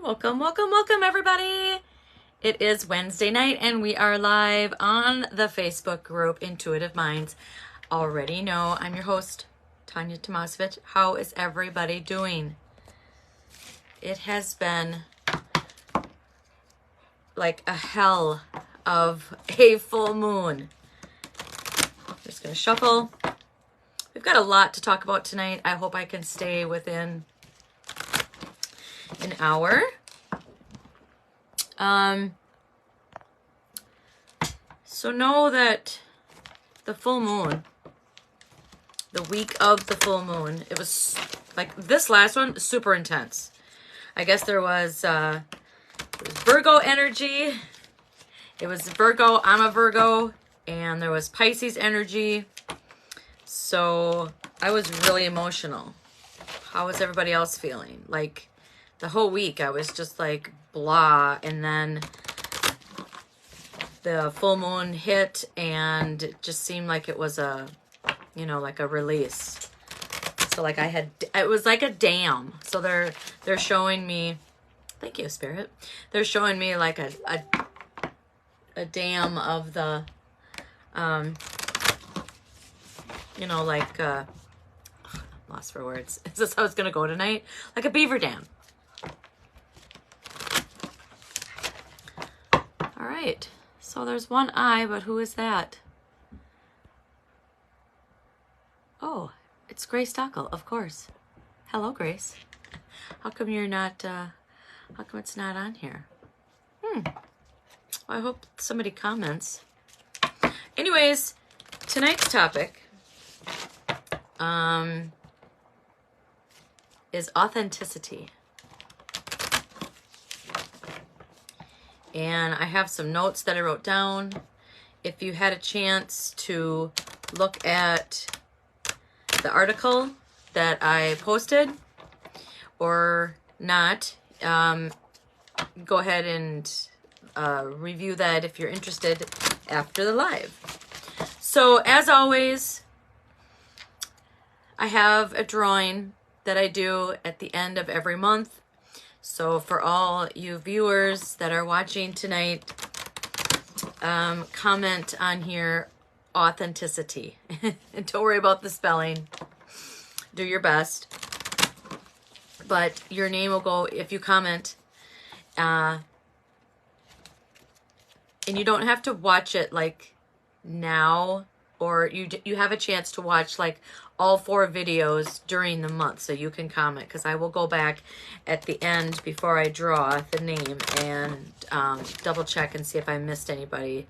Welcome, welcome, welcome, everybody. It is Wednesday night, and we are live on the Facebook group Intuitive Minds. Already know I'm your host, Tanya Tomasovich. How is everybody doing? It has been like a hell of a full moon. I'm just going to shuffle. We've got a lot to talk about tonight. I hope I can stay within an hour. So know that the full moon, the week of the full moon, it was like this last one, super intense. I guess there was Virgo energy. It was Virgo, I'm a Virgo, and there was Pisces energy. So I was really emotional. How was everybody else feeling? Like the whole week I was just like blah, and then the full moon hit and it just seemed like it was a, you know, like a release. So like it was like a dam. So they're showing me, thank you, Spirit. They're showing me like a dam of the, you know, like, lost for words. Is this how it's going to go tonight? Like a beaver dam. All right. So there's one eye, but who is that? Oh, it's Grace Dockel, of course. Hello, Grace. How come you're not, how come it's not on here? Well, I hope somebody comments. Anyways, tonight's topic is authenticity. And I have some notes that I wrote down. If you had a chance to look at the article that I posted or not, go ahead and review that if you're interested after the live. So as always, I have a drawing that I do at the end of every month. So for all you viewers that are watching tonight, comment on here, authenticity. And don't worry about the spelling. Do your best. But your name will go if you comment. And you don't have to watch it like now, or you have a chance to watch like all 4 videos during the month, so you can comment, because I will go back at the end before I draw the name and double check and see if I missed anybody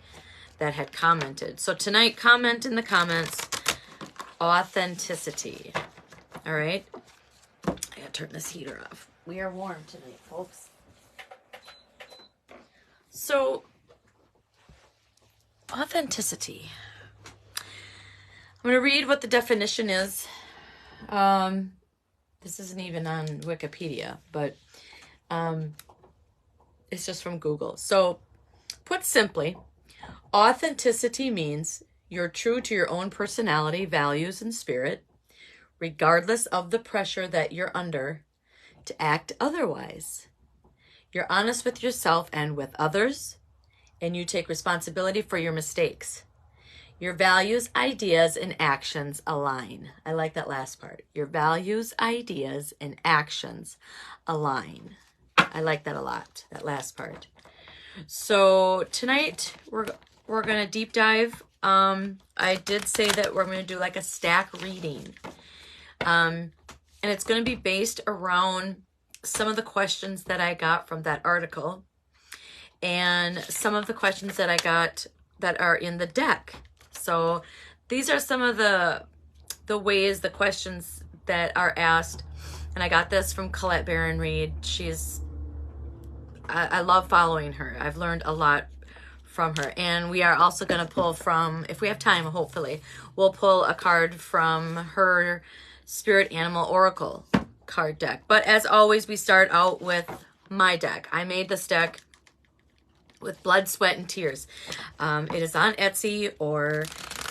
that had commented. So tonight, comment in the comments, authenticity. All right, I gotta turn this heater off. We are warm tonight, folks. So authenticity. I'm going to read what the definition is. This isn't even on Wikipedia, but it's just from Google. So, put simply, authenticity means you're true to your own personality, values, and spirit, regardless of the pressure that you're under to act otherwise. You're honest with yourself and with others, and you take responsibility for your mistakes. Your values, ideas, and actions align. I like that last part. Your values, ideas, and actions align. I like that a lot, that last part. So tonight we're going to deep dive. I did say that we're going to do like a stack reading. And it's going to be based around some of the questions that I got from that article and some of the questions that I got that are in the deck. So these are some of the ways, the questions that are asked. And I got this from Colette Baron Reed. I love following her. I've learned a lot from her. And we are also going to pull from, if we have time, hopefully, we'll pull a card from her Spirit Animal Oracle card deck. But as always, we start out with my deck. I made this deck with blood, sweat, and tears. It is on Etsy, or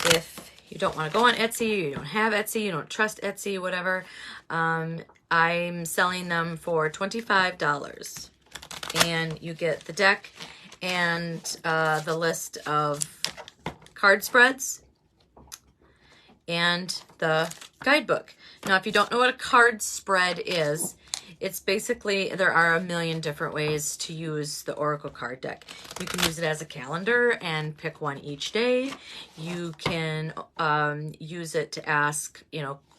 if you don't want to go on Etsy, you don't have Etsy, you don't trust Etsy, whatever, I'm selling them for $25. and you get the deck and the list of card spreads and the guidebook. Now, if you don't know what a card spread is, it's basically, there are a million different ways to use the Oracle card deck. You can use it as a calendar and pick one each day. You can use it to ask,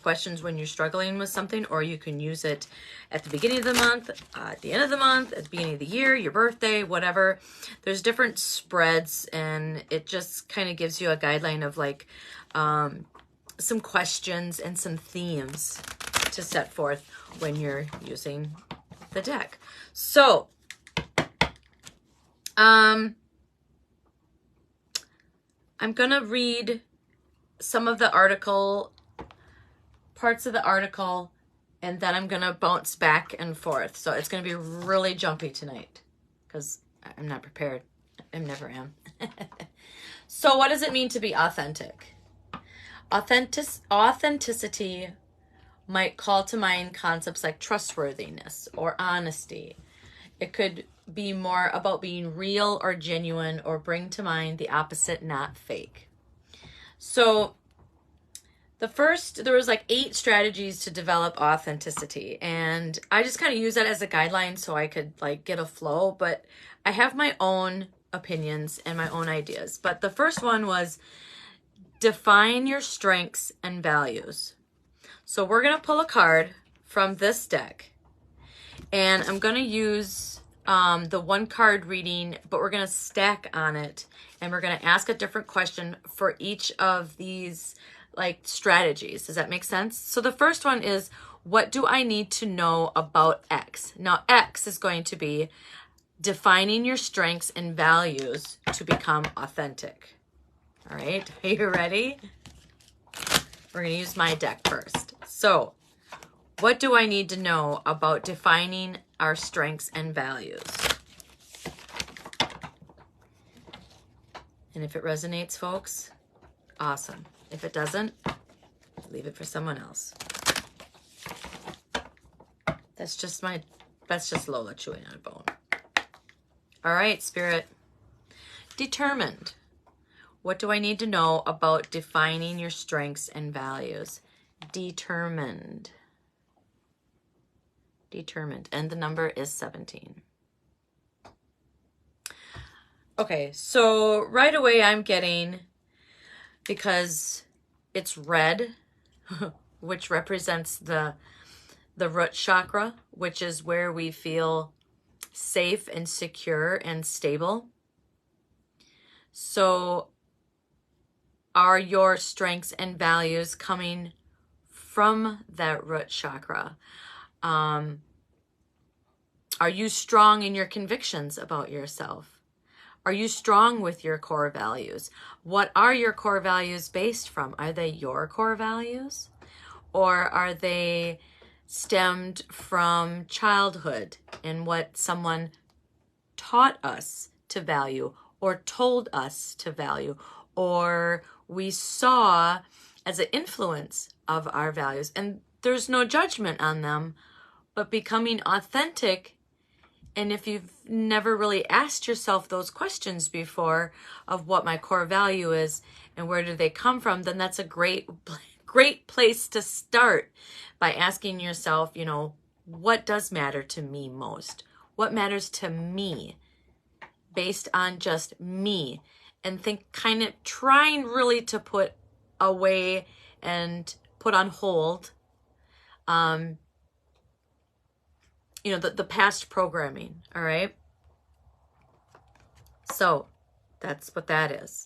questions when you're struggling with something, or you can use it at the beginning of the month, at the end of the month, at the beginning of the year, your birthday, whatever. There's different spreads, and it just kind of gives you a guideline of like some questions and some themes to set forth when you're using the deck. So, I'm gonna read some of the parts of the article, and then I'm gonna bounce back and forth. So it's gonna be really jumpy tonight because I'm not prepared. I never am. So what does it mean to be authentic? Authenticity might call to mind concepts like trustworthiness or honesty. It could be more about being real or genuine, or bring to mind the opposite, not fake. So there was like 8 strategies to develop authenticity, and I just kind of use that as a guideline so I could like get a flow, but I have my own opinions and my own ideas. But the first one was define your strengths and values. So we're going to pull a card from this deck, and I'm going to use the one card reading, but we're going to stack on it, and we're going to ask a different question for each of these like strategies. Does that make sense? So the first one is, what do I need to know about X? Now, X is going to be defining your strengths and values to become authentic. All right, are you ready? We're going to use my deck first. So, what do I need to know about defining our strengths and values? And if it resonates, folks, awesome. If it doesn't, leave it for someone else. That's just Lola chewing on a bone. All right, Spirit. Determined. What do I need to know about defining your strengths and values? Determined. Determined. And the number is 17. Okay, so right away I'm getting, because it's red, which represents the root chakra, which is where we feel safe and secure and stable. So are your strengths and values coming from that root chakra? Are you strong in your convictions about yourself? Are you strong with your core values? What are your core values based from? Are they your core values? Or are they stemmed from childhood and what someone taught us to value or told us to value, or we saw as an influence of our values? And there's no judgment on them, but becoming authentic, and if you've never really asked yourself those questions before of what my core value is and where do they come from, then that's a great place to start, by asking yourself, what does matter to me most? What matters to me based on just me? And kind of trying really to put away and put on hold the past programming. All right, so that's what that is.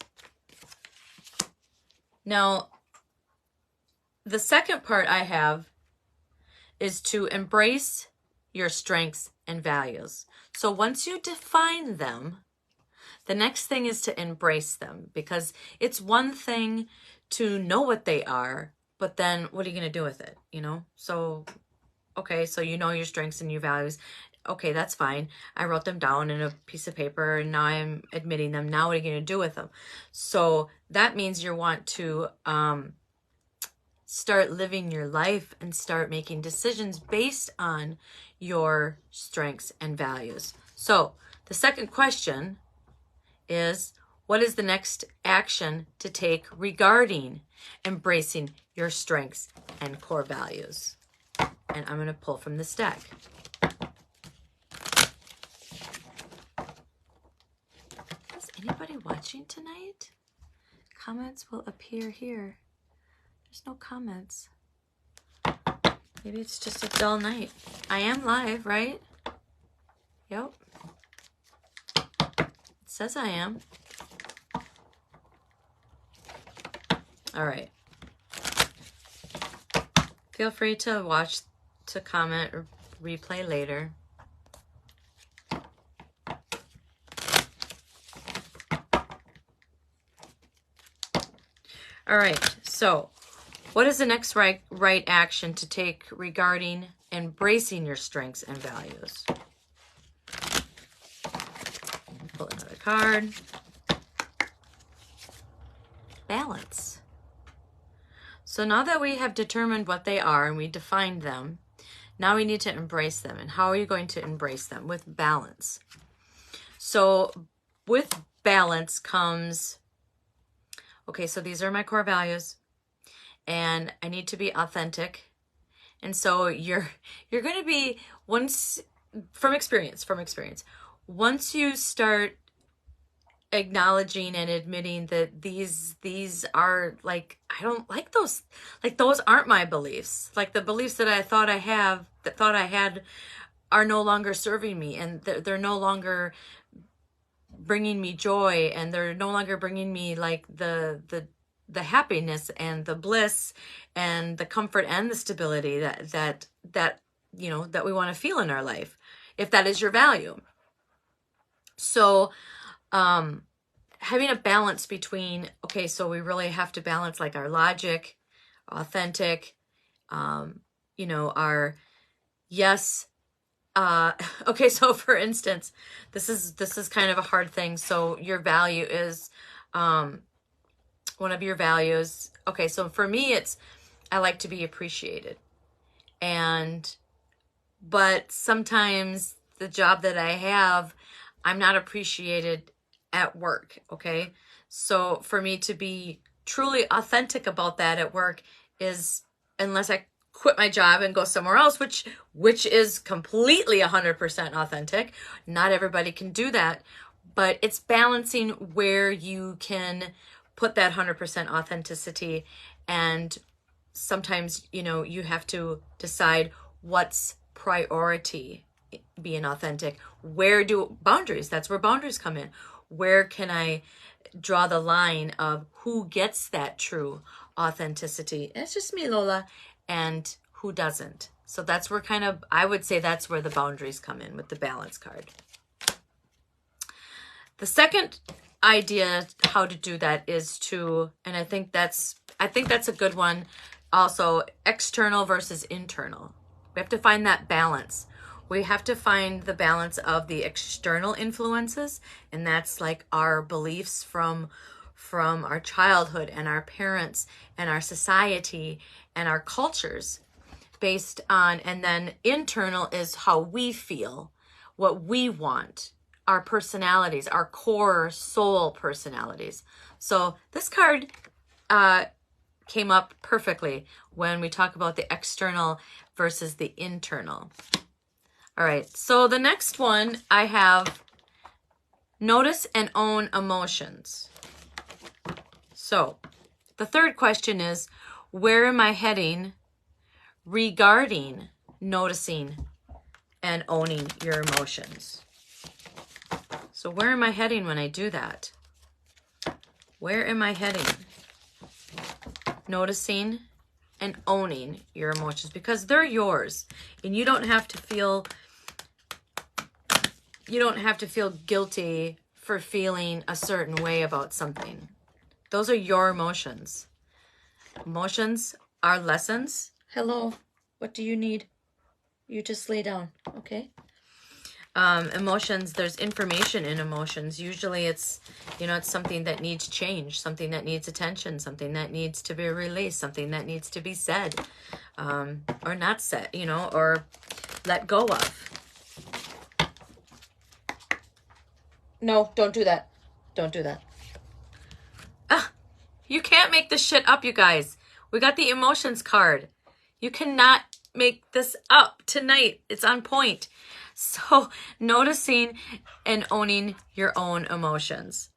Now, the second part I have is to embrace your strengths and values. So once you define them, the next thing is to embrace them, because it's one thing to know what they are, but then what are you going to do with it? So, okay, so your strengths and your values. Okay, that's fine. I wrote them down in a piece of paper, and now I'm admitting them. Now what are you going to do with them? So that means you want to start living your life and start making decisions based on your strengths and values. So the second question is, what is the next action to take regarding embracing your strengths and core values? And I'm going to pull from this deck. Is anybody watching tonight? Comments will appear here. There's no comments. Maybe it's just a dull night. I am live, right? Yep. It says I am. All right. Feel free to watch, to comment, or replay later. All right. So, what is the next right action to take regarding embracing your strengths and values? Pull another card. Balance. So now that we have determined what they are and we defined them, now we need to embrace them. And how are you going to embrace them? With balance. So with balance comes, okay, so these are my core values, and I need to be authentic. And so you're going to be, once, from experience, once you start acknowledging and admitting that these are, like, I don't like those, like, those aren't my beliefs. Like, the beliefs that I thought I had are no longer serving me, and they're no longer bringing me joy, and they're no longer bringing me, like, the happiness and the bliss and the comfort and the stability that you know, that we want to feel in our life, if that is your value. So having a balance between, okay, so we really have to balance, like, our logic, authentic, you know, our yes. Okay, so for instance, this is kind of a hard thing. So your value is, one of your values. Okay, so for me, it's, I like to be appreciated. But sometimes the job that I have, I'm not appreciated at work, okay? So for me to be truly authentic about that at work is, unless I quit my job and go somewhere else, which is completely 100% authentic. Not everybody can do that, but it's balancing where you can put that 100% authenticity. And sometimes, you know, you have to decide what's priority, being authentic. Where do boundaries, that's where boundaries come in. Where can I draw the line of who gets that true authenticity? It's just me, Lola, and who doesn't. So that's where, kind of, I would say that's where the boundaries come in with the balance card. The second idea how to do that is to, and I think that's a good one also, external versus internal. We have to find that balance. We have to find the balance of the external influences, and that's like our beliefs from our childhood and our parents and our society and our cultures, based on, and then internal is how we feel, what we want, our personalities, our core soul personalities. So this card came up perfectly when we talk about the external versus the internal. All right, so the next one I have, notice and own emotions. So the third question is, where am I heading regarding noticing and owning your emotions? So where am I heading when I do that? Where am I heading? Noticing and owning your emotions, because they're yours, and you don't have to feel guilty for feeling a certain way about something. Those are your emotions. Emotions are lessons. Hello, what do you need? You just lay down, okay? Emotions, there's information in emotions. Usually it's, you know, it's something that needs change, something that needs attention, something that needs to be released, something that needs to be said, or not said, you know, or let go of. No, don't do that. Don't do that. You can't make this shit up, you guys. We got the emotions card. You cannot make this up tonight. It's on point. So, noticing and owning your own emotions.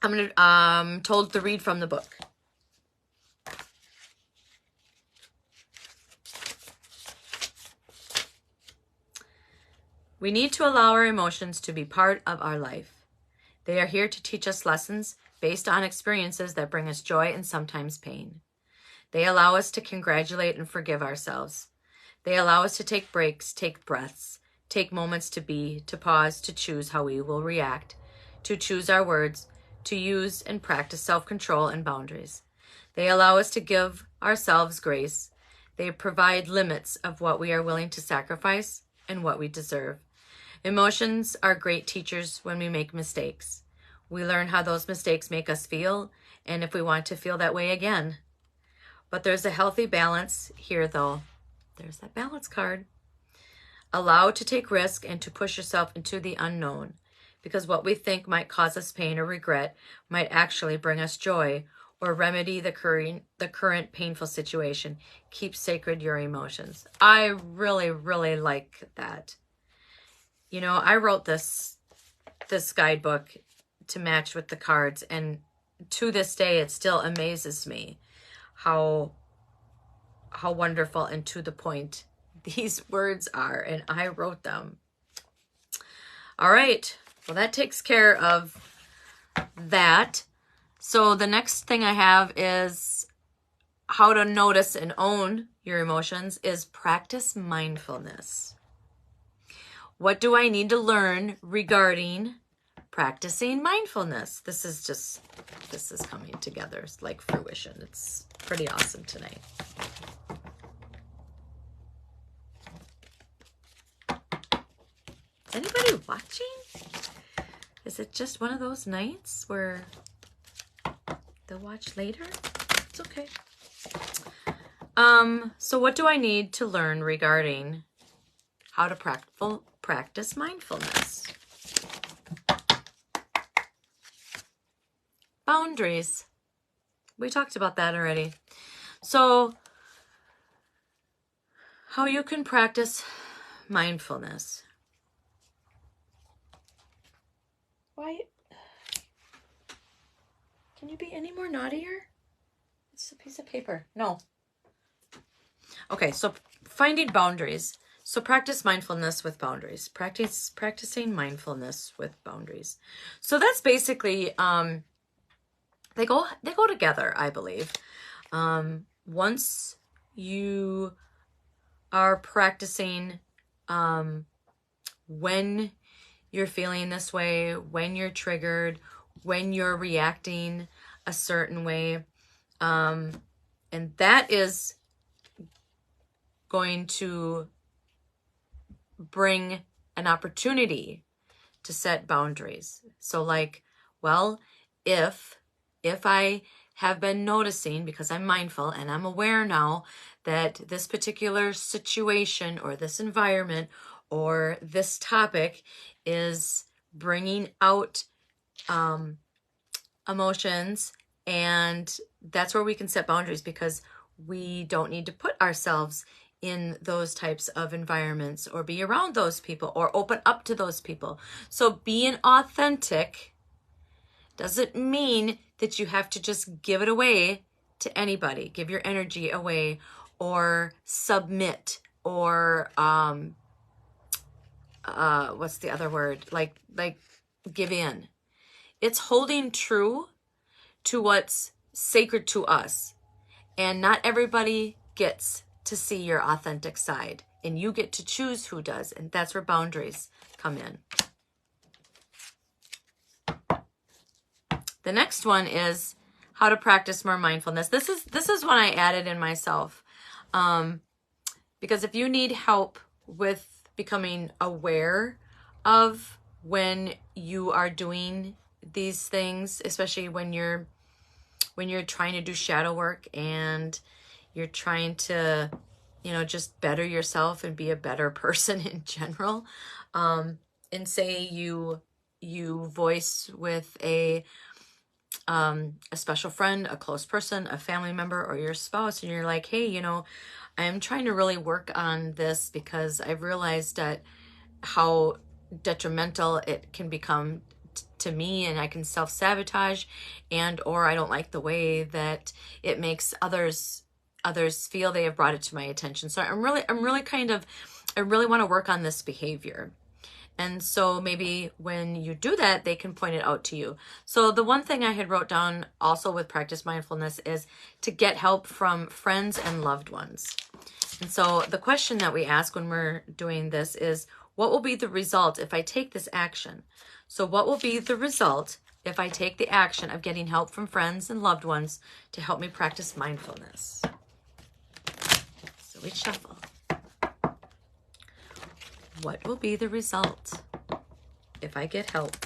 I'm told to read from the book. We need to allow our emotions to be part of our life. They are here to teach us lessons based on experiences that bring us joy and sometimes pain. They allow us to congratulate and forgive ourselves. They allow us to take breaks, take breaths, take moments to be, to pause, to choose how we will react, to choose our words, to use and practice self-control and boundaries. They allow us to give ourselves grace. They provide limits of what we are willing to sacrifice and what we deserve. Emotions are great teachers when we make mistakes. We learn how those mistakes make us feel, and if we want to feel that way again. But there's a healthy balance here, though. There's that balance card. Allow to take risk and to push yourself into the unknown, because what we think might cause us pain or regret might actually bring us joy or remedy the current painful situation. Keep sacred your emotions. I really, really like that. You know, I wrote this guidebook to match with the cards, and to this day it still amazes me how wonderful and to the point these words are, and I wrote them. All right, well, that takes care of that. So the next thing I have is how to notice and own your emotions is practice mindfulness. What do I need to learn regarding practicing mindfulness? This is coming together like fruition. It's pretty awesome tonight. Is anybody watching? Is it just one of those nights where they'll watch later? It's okay. So what do I need to learn regarding how to practice mindfulness? Boundaries. We talked about that already. So how you can practice mindfulness. Why? Can you be any more naughtier? It's a piece of paper. No. Okay, so finding boundaries. So practice mindfulness with boundaries. Practicing mindfulness with boundaries. So that's basically they go together, I believe. Once you are practicing when you're feeling this way, when you're triggered, when you're reacting a certain way, and that is going to bring an opportunity to set boundaries. So like, well, if I have been noticing, because I'm mindful and I'm aware now that this particular situation or this environment or this topic is bringing out emotions, and that's where we can set boundaries, because we don't need to put ourselves in those types of environments or be around those people or open up to those people. So being authentic doesn't mean that you have to just give it away to anybody, give your energy away, or submit, or what's the other word? Like give in. It's holding true to what's sacred to us. And not everybody gets to see your authentic side, and you get to choose who does, and that's where boundaries come in. The next one is how to practice more mindfulness. This is one I added in myself, because if you need help with becoming aware of when you are doing these things, especially when you're trying to do shadow work and you're trying to, just better yourself and be a better person in general, and say you you voice with a special friend, a close person, a family member, or your spouse, and you're like, hey, you know, I'm trying to really work on this because I've realized that how detrimental it can become to me, and I can self-sabotage, and or I don't like the way that it makes others feel. They have brought it to my attention. So I really want to work on this behavior. And so maybe when you do that, they can point it out to you. So the one thing I had wrote down also with practice mindfulness is to get help from friends and loved ones. And so the question that we ask when we're doing this is, what will be the result if I take this action? So what will be the result if I take the action of getting help from friends and loved ones to help me practice mindfulness? So we shuffle. What will be the result if I get help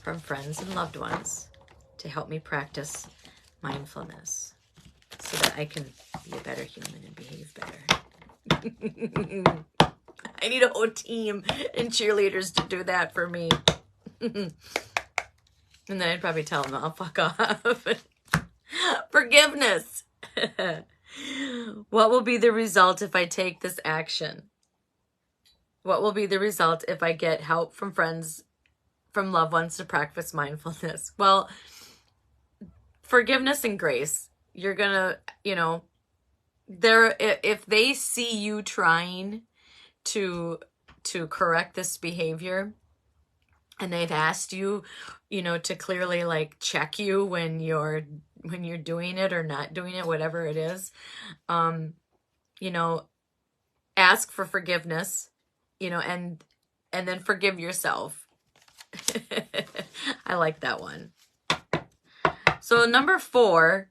from friends and loved ones to help me practice mindfulness so that I can be a better human and behave better? I need a whole team and cheerleaders to do that for me. And then I'd probably tell them, I'll fuck off. Forgiveness. What will be the result if I take this action? What will be the result if I get help from friends, from loved ones to practice mindfulness? Well, forgiveness and grace. You're gonna, you know, if they see you trying to correct this behavior, and they've asked you, you know, to clearly like check you when you're doing it or not doing it, whatever it is, you know, ask for forgiveness, you know, and then forgive yourself. I like that one. So number 4,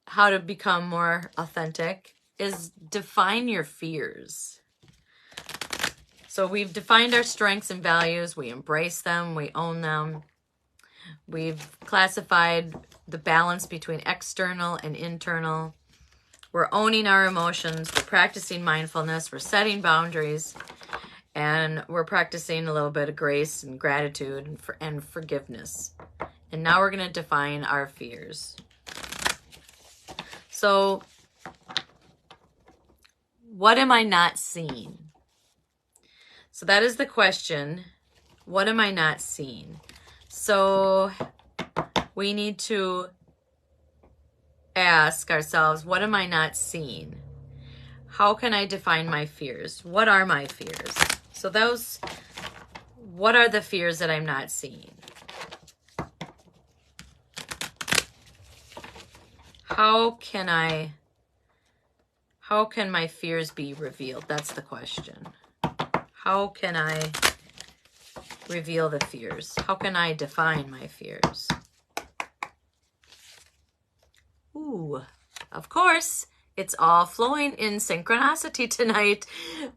how to become more authentic, is define your fears. So we've defined our strengths and values. We embrace them. We own them. We've classified the balance between external and internal. We're owning our emotions. We're practicing mindfulness. We're setting boundaries. And we're practicing a little bit of grace and gratitude and forgiveness. And now we're going to define our fears. So, what am I not seeing? So that is the question. What am I not seeing? So we need to ask ourselves, what am I not seeing? How can I define my fears? What are my fears? So what are the fears that I'm not seeing? How can my fears be revealed? That's the question. How can I reveal the fears? How can I define my fears? Ooh, of course, it's all flowing in synchronicity tonight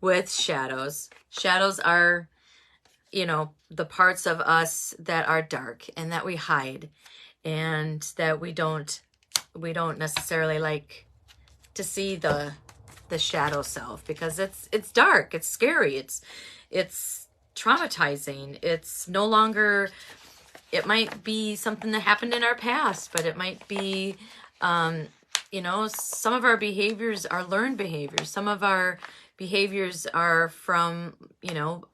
with shadows. Shadows are, you know, the parts of us that are dark and that we hide and that we don't necessarily like to see the shadow self, because it's dark, it's scary, it's traumatizing. It's no longer, it might be something that happened in our past, but it might be, you know, some of our behaviors are learned behaviors. Some of our behaviors are from, you know,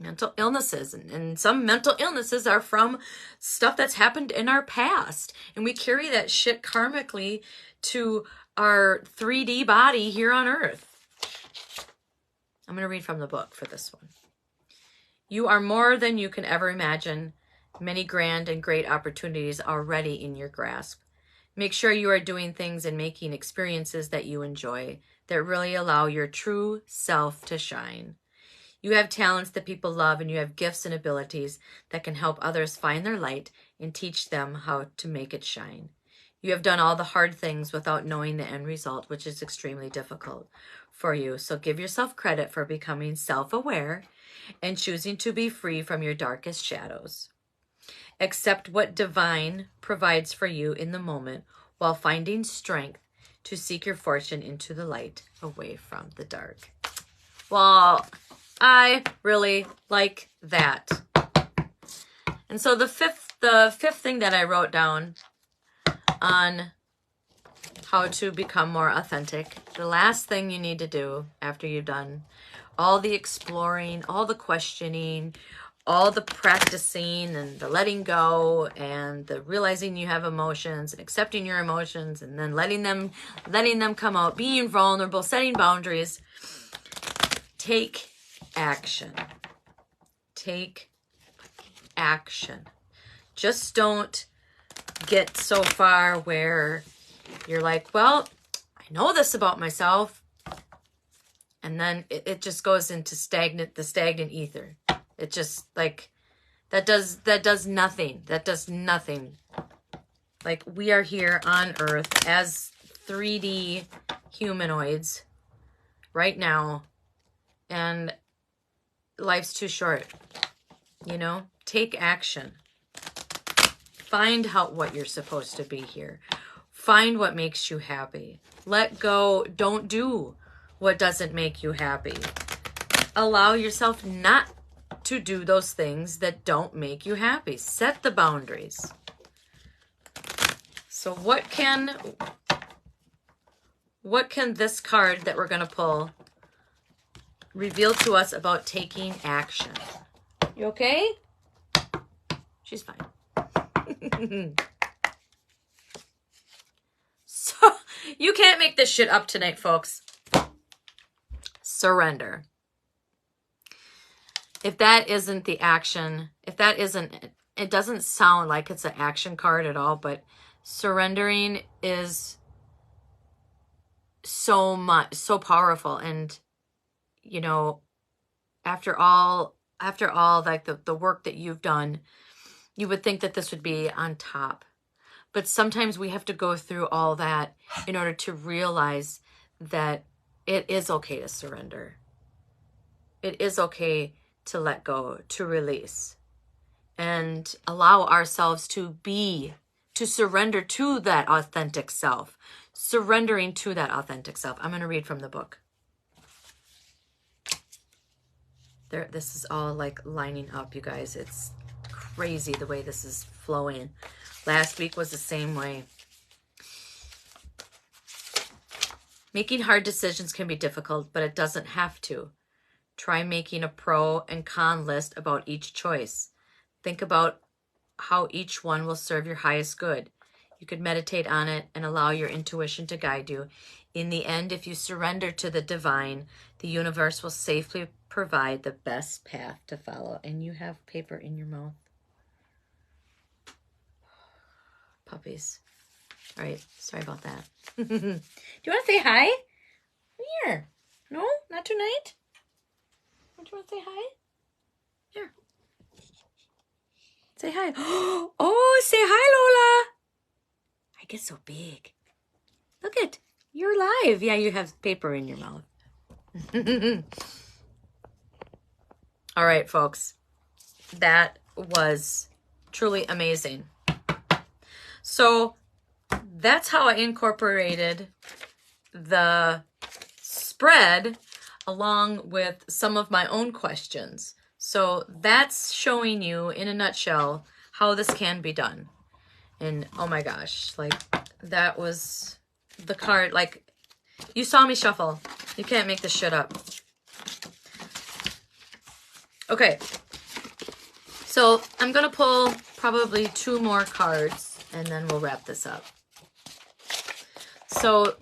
mental illnesses, and some mental illnesses are from stuff that's happened in our past, and we carry that shit karmically to our 3D body here on earth. I'm going to read from the book for this one. You are more than you can ever imagine. Many grand and great opportunities are already in your grasp. Make sure you are doing things and making experiences that you enjoy, that really allow your true self to shine. You have talents that people love, and you have gifts and abilities that can help others find their light and teach them how to make it shine. You have done all the hard things without knowing the end result, which is extremely difficult for you. So give yourself credit for becoming self-aware and choosing to be free from your darkest shadows. Accept what divine provides for you in the moment while finding strength to seek your fortune into the light, away from the dark. Well, I really like that. And so the fifth thing that I wrote down on how to become more authentic, the last thing you need to do after you've done all the exploring, all the questioning, all the practicing and the letting go and the realizing you have emotions and accepting your emotions and then letting them come out, being vulnerable, setting boundaries. Take action. Take action. Just don't get so far where you're like, well, I know this about myself. And then it just goes into the stagnant ether. It just like, that does nothing. That does nothing. Like, we are here on Earth as 3D humanoids right now. And life's too short. You know, take action. Find out what you're supposed to be here. Find what makes you happy. Let go. Don't do what doesn't make you happy. Allow yourself not to do those things that don't make you happy. Set the boundaries. So what can this card that we're going to pull reveal to us about taking action? You okay? She's fine. So, you can't make this shit up tonight, folks. Surrender. If that isn't the action, it doesn't sound like it's an action card at all, but surrendering is so powerful. And, you know, after all like the work that you've done, you would think that this would be on top. But sometimes we have to go through all that in order to realize that it is okay to surrender. It is okay to let go, to release, and allow ourselves to surrender to that authentic self. Surrendering to that authentic self. I'm going to read from the book. This is all like lining up, you guys. It's crazy the way this is flowing. Last week was the same way. Making hard decisions can be difficult, but it doesn't have to. Try making a pro and con list about each choice. Think about how each one will serve your highest good. You could meditate on it and allow your intuition to guide you. In the end, if you surrender to the divine, the universe will safely provide the best path to follow. And you have paper in your mouth. Puppies. All right, sorry about that. Do you want to say hi? Here. No, not tonight. Don't you want to say hi? Here. Say hi. Oh, say hi, Lola. I get so big. Look it. You're live. Yeah, you have paper in your mouth. All right, folks. That was truly amazing. So that's how I incorporated the spread along with some of my own questions. So that's showing you in a nutshell how this can be done. And oh my gosh, like that was the card. Like, you saw me shuffle. You can't make this shit up. Okay. So I'm going to pull probably 2 more cards and then we'll wrap this up. So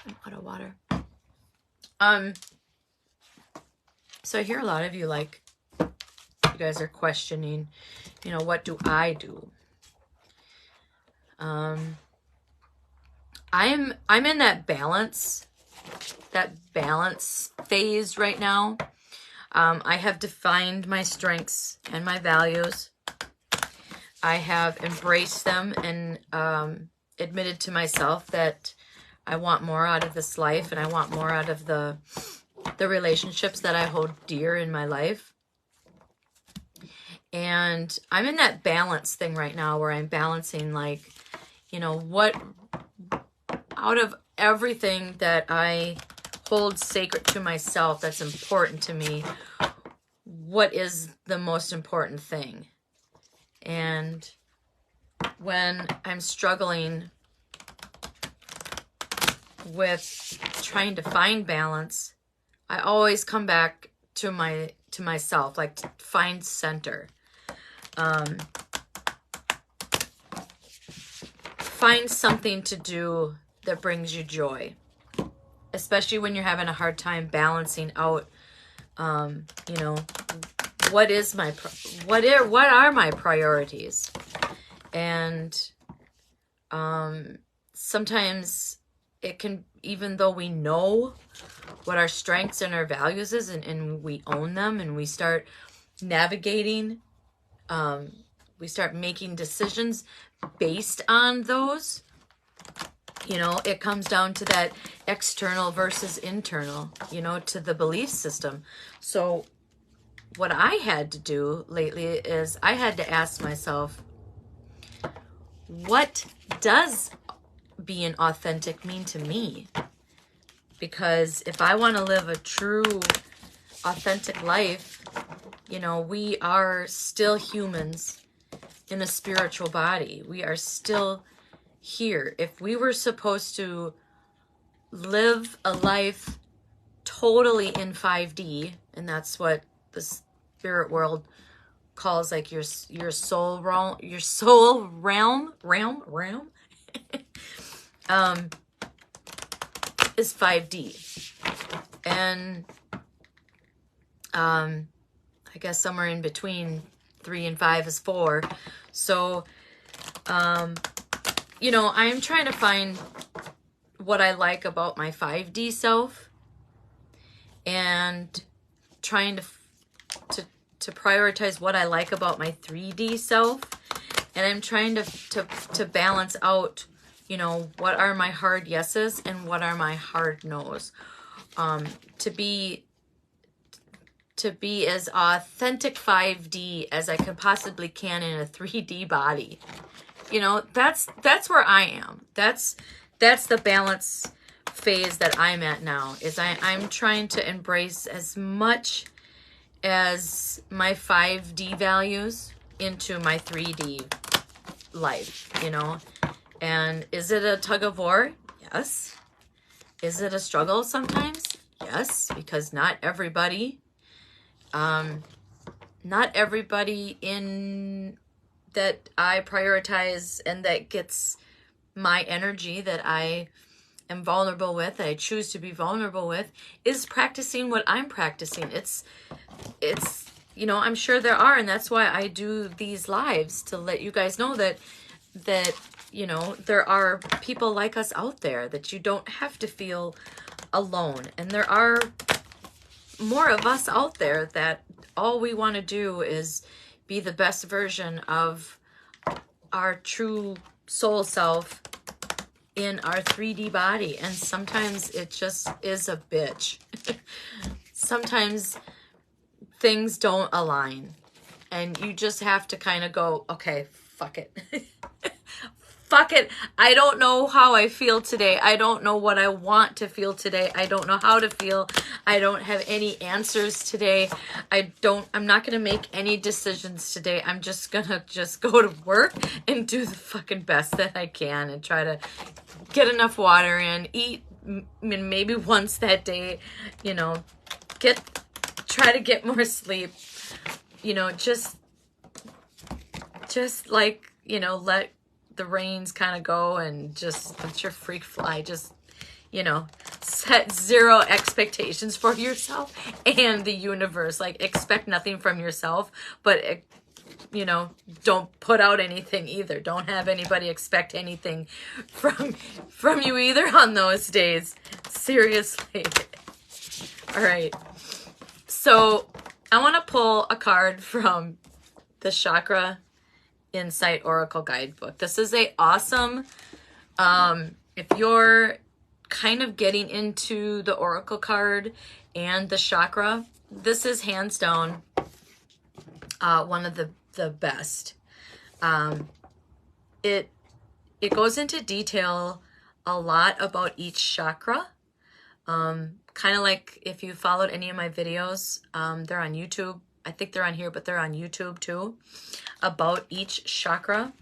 I'm out of water. So I hear a lot of you, like, you guys are questioning, you know, what do I do? I'm in that balance phase right now. I have defined my strengths and my values. I have embraced them and admitted to myself that I want more out of this life and I want more out of the relationships that I hold dear in my life. And I'm in that balance thing right now where I'm balancing, like, You know, what out of everything that I hold sacred to myself that's important to me, what is the most important thing? And when I'm struggling with trying to find balance, I always come back to myself, like to find center. Find something to do that brings you joy, especially when you're having a hard time balancing out. You know, what are my priorities? And sometimes it can, even though we know what our strengths and our values is, and we own them, and we start navigating, we start making decisions based on those, you know, it comes down to that external versus internal, you know, to the belief system. So what I had to do lately is I had to ask myself, what does being authentic mean to me? Because if I want to live a true, authentic life, you know, we are still humans in a spiritual body. We are still here. If we were supposed to live a life totally in 5D, and that's what the spirit world calls like your soul realm, is 5D. And I guess somewhere in between 3 and 5 is 4. So you know, I'm trying to find what I like about my 5D self, and trying to prioritize what I like about my 3D self. And I'm trying to balance out, you know, what are my hard yeses and what are my hard no's. To be as authentic 5D as I can possibly can in a 3D body. You know, that's where I am. That's the balance phase that I'm at now, is I'm trying to embrace as much as my 5D values into my 3D life, you know. And is it a tug of war? Yes. Is it a struggle sometimes? Yes, because not everybody in that I prioritize and that gets my energy, that I am vulnerable with, that I choose to be vulnerable with, is practicing what I'm practicing. It's you know, I'm sure there are, and that's why I do these lives, to let you guys know that you know, there are people like us out there, that you don't have to feel alone. And there are more of us out there that all we want to do is be the best version of our true soul self in our 3D body. And sometimes it just is a bitch. Sometimes things don't align, and you just have to kind of go, okay, fuck it. Fuck it. I don't know how I feel today. I don't know what I want to feel today. I don't know how to feel. I don't have any answers today. I'm not going to make any decisions today. I'm just going to go to work and do the fucking best that I can, and try to get enough water in, eat maybe once that day, you know, try to get more sleep, you know, just like, you know, let the reins kind of go, and just let your freak fly. Just, you know, set zero expectations for yourself and the universe. Like, expect nothing from yourself, but, you know, don't put out anything either. Don't have anybody expect anything from you either on those days. Seriously. All right. So I want to pull a card from the Chakra Insight Oracle Guidebook. This is a awesome, if you're kind of getting into the Oracle card and the chakra, this is hands down one of the best. It it goes into detail a lot about each chakra. Kind of like if you followed any of my videos, they're on YouTube. I think they're on here, but they're on YouTube too, about each chakra.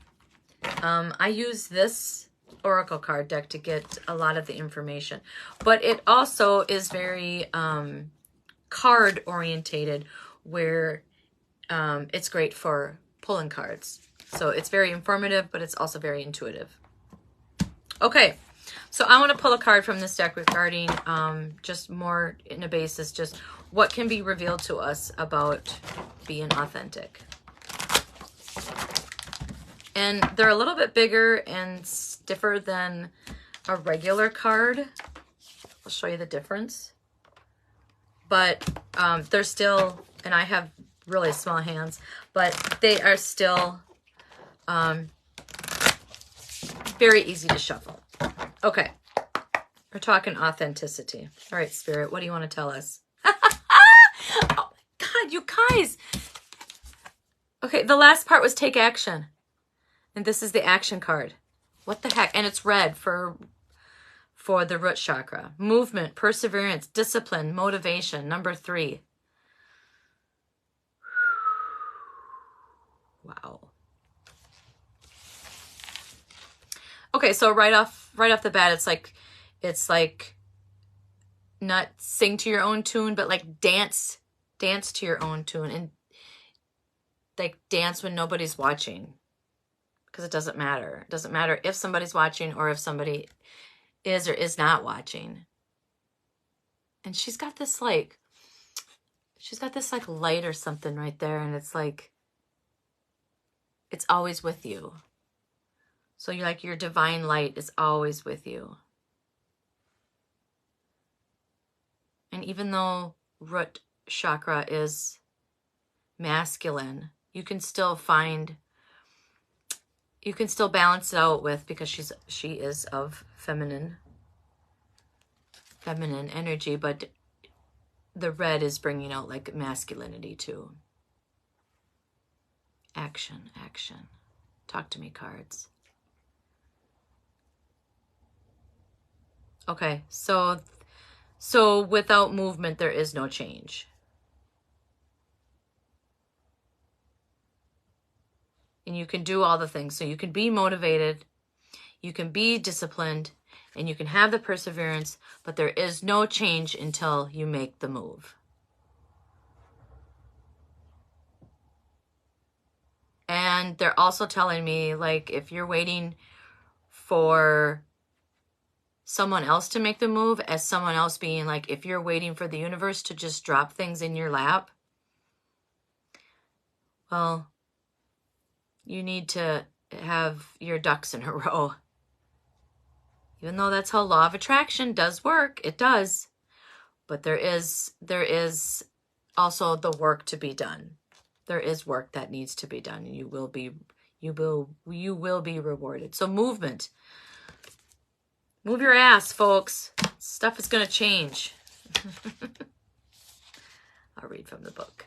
I use this oracle card deck to get a lot of the information, but it also is very card orientated, where it's great for pulling cards. So it's very informative, but it's also very intuitive. Okay, so I want to pull a card from this deck regarding just more in a basis, just what can be revealed to us about being authentic. And they're a little bit bigger and stiffer than a regular card. I'll show you the difference. But they're still, and I have really small hands, but they are still very easy to shuffle. Okay, we're talking authenticity. All right, Spirit, what do you want to tell us? Oh my God, you guys. Okay, the last part was take action. And this is the action card. What the heck? And it's red for the root chakra. Movement, perseverance, discipline, motivation. Number 3. Wow. Okay, so right off the bat, it's like not sing to your own tune, but like dance to your own tune, and like dance when nobody's watching, because it doesn't matter. It doesn't matter if somebody's watching or if somebody is or is not watching. And she's got this like light or something right there, and it's like it's always with you. So you're like, your divine light is always with you. And even though root chakra is masculine, you can still balance it out with, because she is of feminine energy, but the red is bringing out like masculinity too. Action. Talk to me, cards. Okay, so without movement, there is no change. And you can do all the things. So you can be motivated, you can be disciplined, and you can have the perseverance, but there is no change until you make the move. And they're also telling me, like, if you're waiting for someone else to make the move, as someone else being like, if you're waiting for the universe to just drop things in your lap, well, you need to have your ducks in a row. Even though that's how law of attraction does work, it does. But there is also the work to be done. There is work that needs to be done, and you will be rewarded. So movement. Move your ass, folks. Stuff is going to change. I'll read from the book.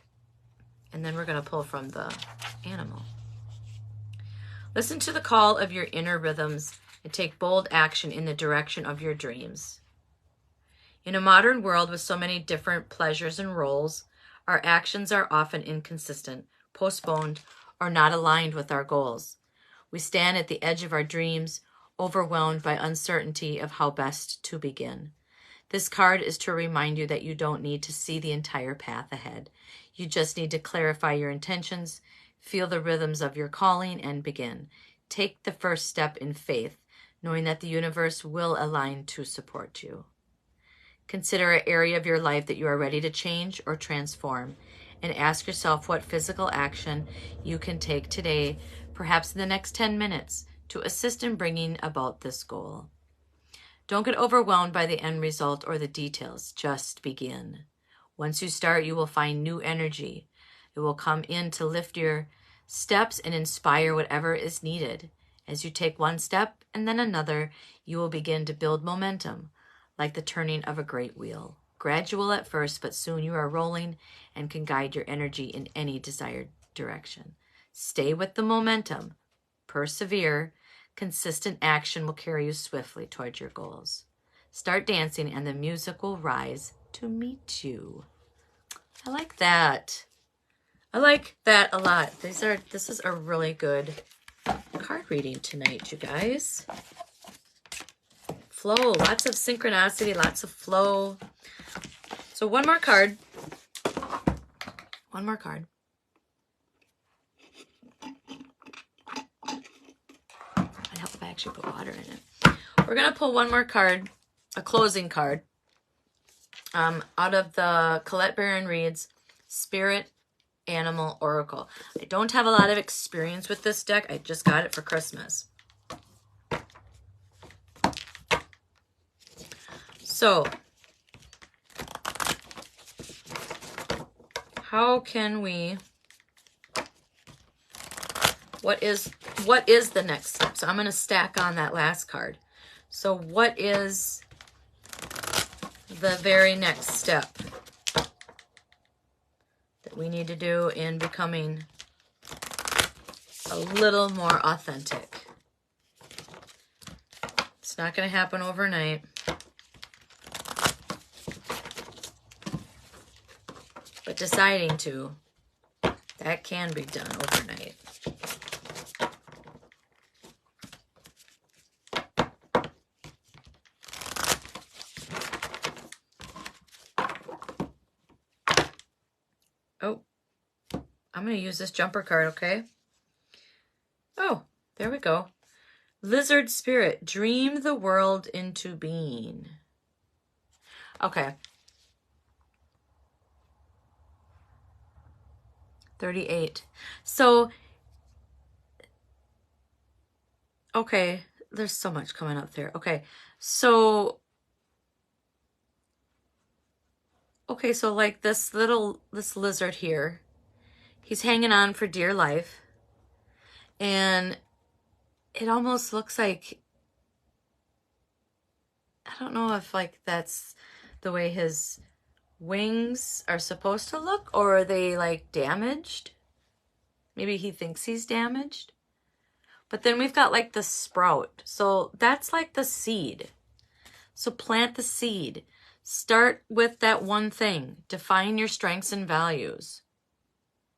And then we're going to pull from the animal. Listen to the call of your inner rhythms and take bold action in the direction of your dreams. In a modern world with so many different pleasures and roles, our actions are often inconsistent, postponed, or not aligned with our goals. We stand at the edge of our dreams, overwhelmed by uncertainty of how best to begin. This card is to remind you that you don't need to see the entire path ahead. You just need to clarify your intentions, feel the rhythms of your calling, and begin. Take the first step in faith, knowing that the universe will align to support you. Consider an area of your life that you are ready to change or transform, and ask yourself what physical action you can take today, perhaps in the next 10 minutes, to assist in bringing about this goal. Don't get overwhelmed by the end result or the details. Just begin. Once you start, you will find new energy. It will come in to lift your steps and inspire whatever is needed. As you take one step and then another, you will begin to build momentum, like the turning of a great wheel. Gradual at first, but soon you are rolling and can guide your energy in any desired direction. Stay with the momentum. Persevere. Consistent action will carry you swiftly toward your goals. Start dancing and the music will rise to meet you. I like that. I like that a lot. This is a really good card reading tonight, you guys. Flow, lots of synchronicity, lots of flow. So one more card. One more card. I'd help if I actually put water in it. We're going to pull one more card, a closing card, out of the Colette Baron Reed's Spirit Animal Oracle. I don't have a lot of experience with this deck. I just got it for Christmas. So, how can we, what is the next step? So I'm going to stack on that last card. So what is the very next step that we need to do in becoming a little more authentic? It's not going to happen overnight. But deciding to, that can be done overnight. Oh, I'm going to use this jumper card, okay? Oh, there we go. Lizard Spirit, dream the world into being. Okay. 38. So, okay, there's so much coming up there. Okay, so like this lizard here, he's hanging on for dear life, and it almost looks like, I don't know if like that's the way his wings are supposed to look, or are they like damaged? Maybe he thinks he's damaged. But then we've got like the sprout. So that's like the seed. So plant the seed. Start with that one thing. Define your strengths and values.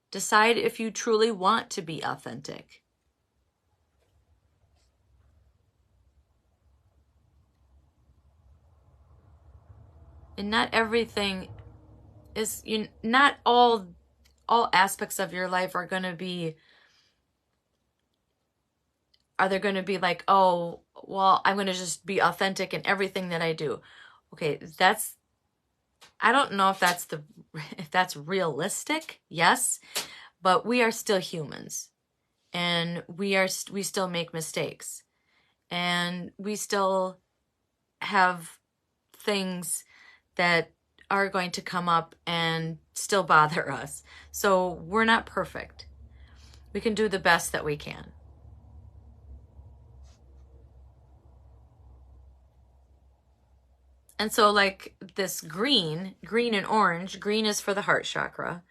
Decide if you truly want to be authentic. And not everything is, not all aspects of your life are going to be, like, oh, well, I'm going to just be authentic in everything that I do. Okay, I don't know if that's realistic. Yes, but we are still humans, and we still make mistakes, and we still have things that are going to come up and still bother us. So we're not perfect. We can do the best that we can. And so like this green and orange, green is for the heart chakra,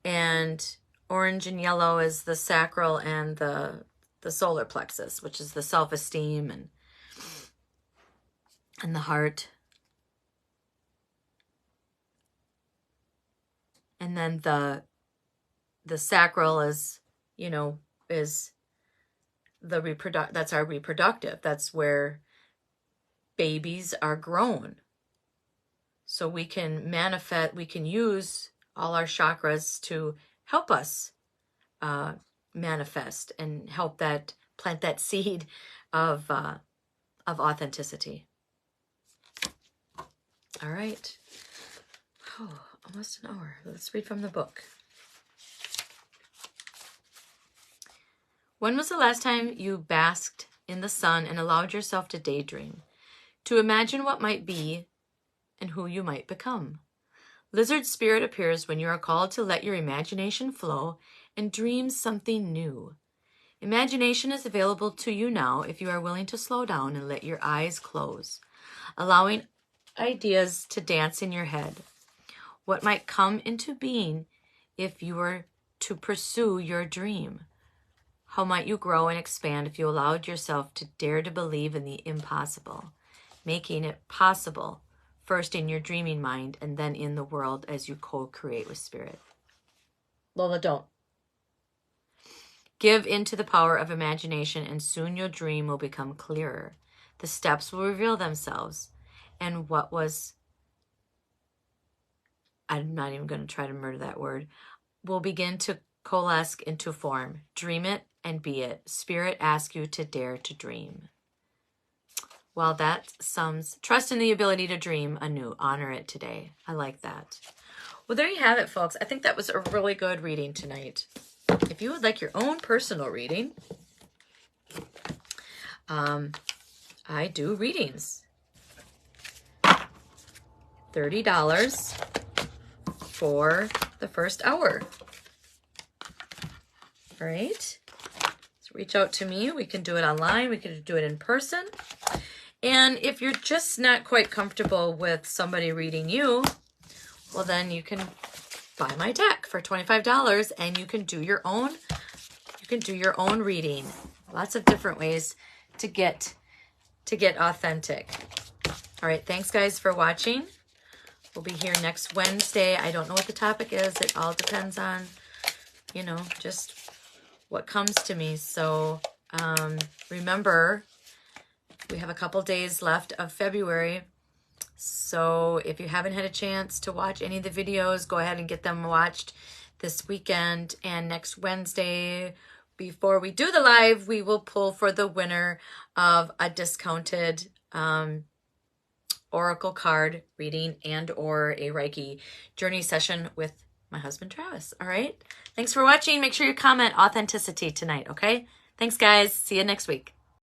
and orange and yellow is the sacral and the solar plexus, which is the self-esteem and the heart. And then the sacral is, is the that's our reproductive. That's where babies are grown. So we can use all our chakras to help us manifest and help plant that seed of authenticity. All right. Oh, almost an hour. Let's read from the book. When was the last time you basked in the sun and allowed yourself to daydream, to imagine what might be and who you might become? Lizard Spirit appears when you are called to let your imagination flow and dream something new. Imagination is available to you now if you are willing to slow down and let your eyes close, allowing ideas to dance in your head. What might come into being if you were to pursue your dream? How might you grow and expand if you allowed yourself to dare to believe in the impossible, making it possible first in your dreaming mind and then in the world as you co-create with spirit? Lola, don't. Give into the power of imagination and soon your dream will become clearer. The steps will reveal themselves. And what was, I'm not even going to try to murder that word, will begin to coalesce into form. Dream it and be it. Spirit asks you to dare to dream. Well, that sums, trust in the ability to dream anew. Honor it today. I like that. Well, there you have it, folks. I think that was a really good reading tonight. If you would like your own personal reading, I do readings. $30 for the first hour. All right. So reach out to me. We can do it online. We can do it in person. And if you're just not quite comfortable with somebody reading you, well, then you can buy my deck for $25 and you can do your own. You can do your own reading. Lots of different ways to get authentic. All right. Thanks, guys, for watching. We'll be here next Wednesday. I don't know what the topic is. It all depends on, you know, just what comes to me. So remember, we have a couple days left of February. So if you haven't had a chance to watch any of the videos, go ahead and get them watched this weekend. And next Wednesday, before we do the live, we will pull for the winner of a discounted oracle card reading and or a Reiki journey session with my husband, Travis. All right. Thanks for watching. Make sure you comment authenticity tonight. Okay. Thanks, guys. See you next week.